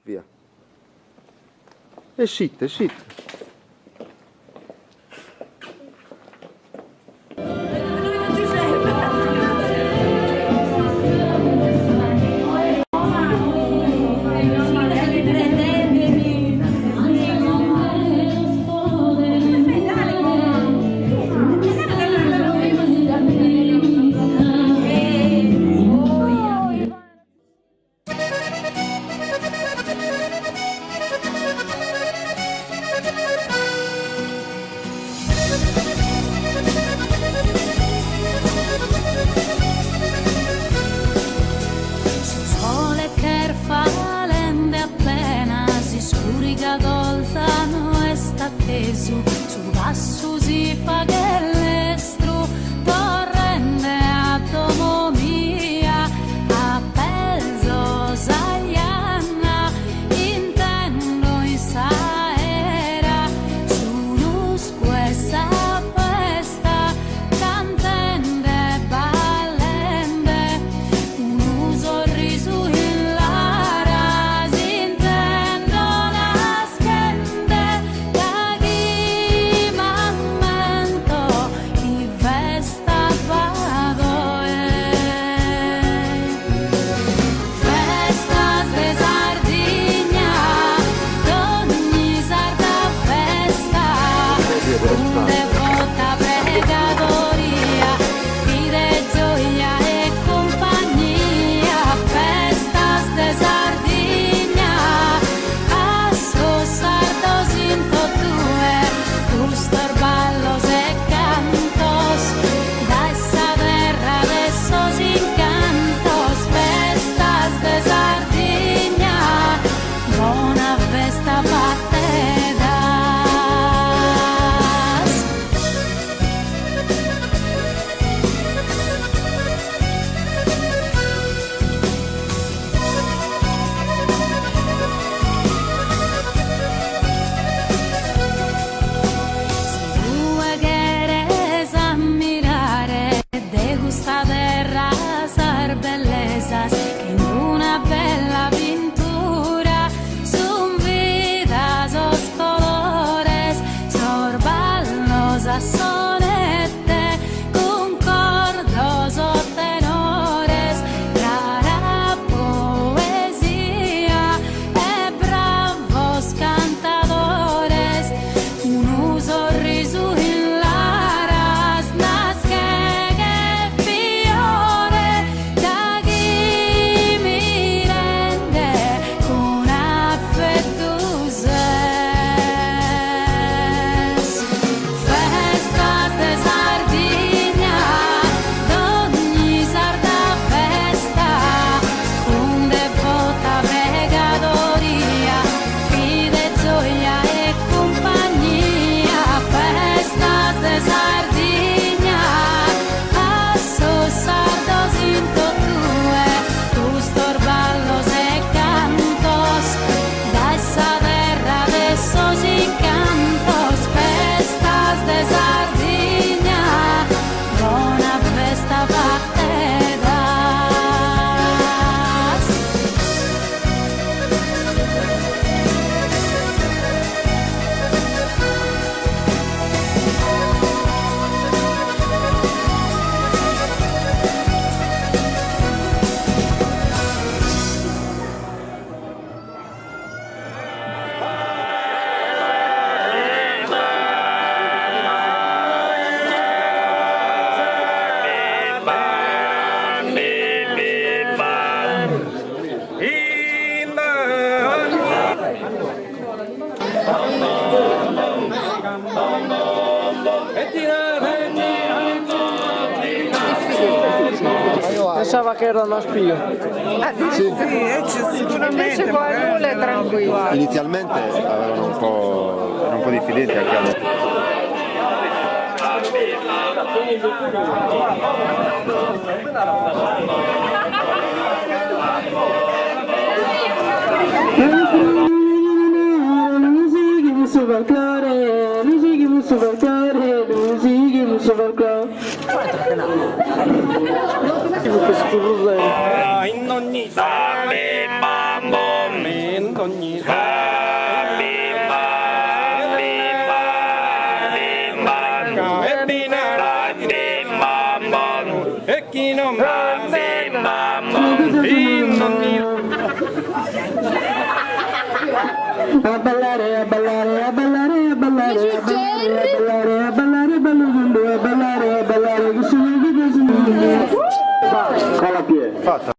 via. È shit, è shit. Sul basso si fa che l'estro torrente a domo mia a penso saianna intendo in saera su questa festa cantende ballende un sorriso in lara si intendo nascende Pensava che era una spia. Sì, sicuramente. Invece con nulla è tranquillo. Inizialmente erano un po' diffidenti anche a loro. In ogni ogni e chi non A ballare, a ballare, a ballare, a ballare, a ballare, a ballare, a ballare, bello gundo, a ballare, che sono Fatta.